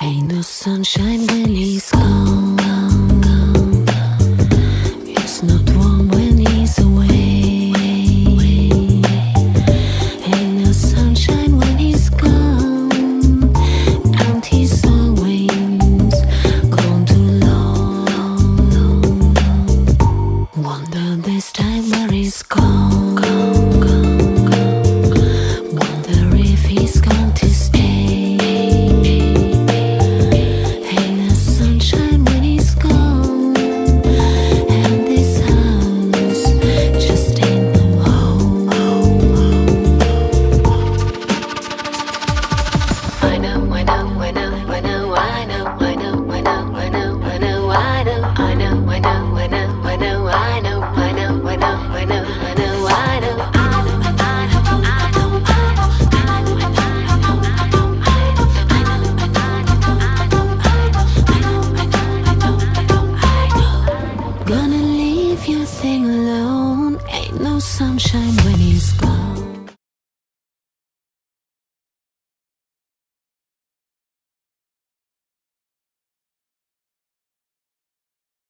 Ain't no sunshine when he's gone. It's not warm when he's away. Ain't no sunshine when he's gone. And he's always gone too long. Wonder this time where he's gone. Wonder if he's going to stay. When